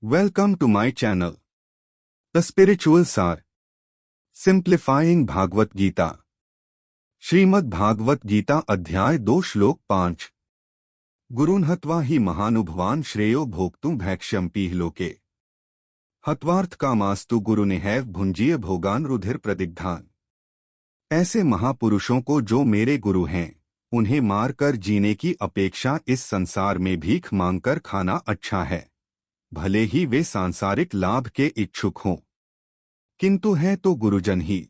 Welcome to my channel, The Spiritual Sar, Simplifying Bhagavad Gita. Shrimad Bhagavat Gita अध्याय 2 श्लोक 5। गुरुन् हत्वा ही महानुभवान् श्रेयो भोक्तुं भैक्ष्यम्पीह लोके। हत्वार्थ कामास्तु गुरुनिहैव भुंजीय भोगान् रुधिर प्रदिग्धान्। ऐसे महापुरुषों को जो मेरे गुरु हैं, उन्हें मारकर जीने की अपेक्षा इस संसार में भीख मांगकर खाना अच्छा है, भले ही वे सांसारिक लाभ के इच्छुक हों, किंतु है तो गुरुजन ही।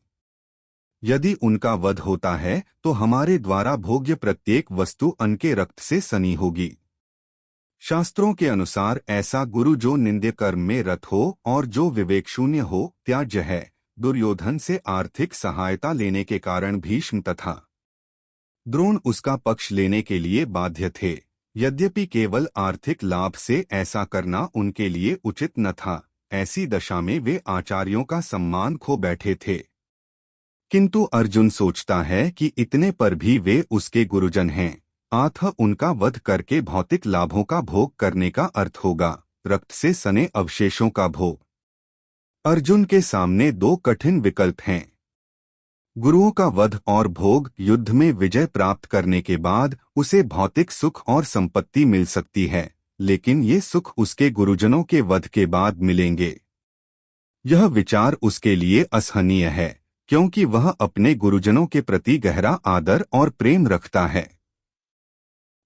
यदि उनका वध होता है तो हमारे द्वारा भोग्य प्रत्येक वस्तु उनके रक्त से सनी होगी। शास्त्रों के अनुसार ऐसा गुरु जो निंद्य कर्म में रत हो और जो विवेकशून्य हो त्याज्य है। दुर्योधन से आर्थिक सहायता लेने के कारण भीष्म तथा द्रोण उसका पक्ष लेने के लिए बाध्य थे, यद्यपि केवल आर्थिक लाभ से ऐसा करना उनके लिए उचित न था। ऐसी दशा में वे आचार्यों का सम्मान खो बैठे थे। किंतु अर्जुन सोचता है कि इतने पर भी वे उसके गुरुजन हैं, अतः उनका वध करके भौतिक लाभों का भोग करने का अर्थ होगा रक्त से सने अवशेषों का भोग। अर्जुन के सामने दो कठिन विकल्प हैं, गुरुओं का वध और भोग। युद्ध में विजय प्राप्त करने के बाद उसे भौतिक सुख और संपत्ति मिल सकती है, लेकिन ये सुख उसके गुरुजनों के वध के बाद मिलेंगे। यह विचार उसके लिए असहनीय है, क्योंकि वह अपने गुरुजनों के प्रति गहरा आदर और प्रेम रखता है।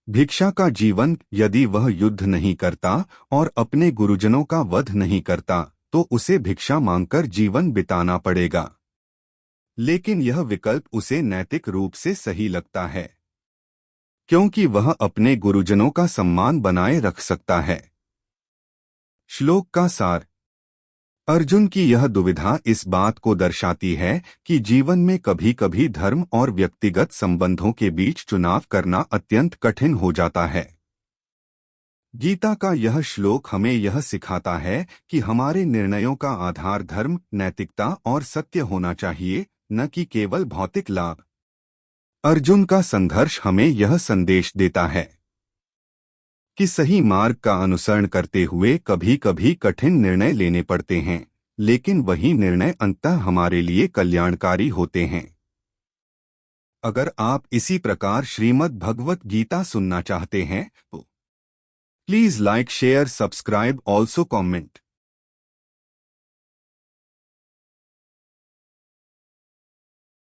भिक्षा का जीवन, यदि वह युद्ध नहीं करता और अपने गुरुजनों का वध नहीं करता तो उसे भिक्षा मांगकर जीवन बिताना पड़ेगा। लेकिन यह विकल्प उसे नैतिक रूप से सही लगता है, क्योंकि वह अपने गुरुजनों का सम्मान बनाए रख सकता है। श्लोक का सार। अर्जुन की यह दुविधा इस बात को दर्शाती है कि जीवन में कभी कभी धर्म और व्यक्तिगत संबंधों के बीच चुनाव करना अत्यंत कठिन हो जाता है। गीता का यह श्लोक हमें यह सिखाता है कि हमारे निर्णयों का आधार धर्म, नैतिकता और सत्य होना चाहिए, न कि केवल भौतिक लाभ। अर्जुन का संघर्ष हमें यह संदेश देता है कि सही मार्ग का अनुसरण करते हुए कभी कभी कठिन निर्णय लेने पड़ते हैं, लेकिन वही निर्णय अंततः हमारे लिए कल्याणकारी होते हैं। अगर आप इसी प्रकार श्रीमद् भगवत गीता सुनना चाहते हैं तो please like, share, subscribe, also comment.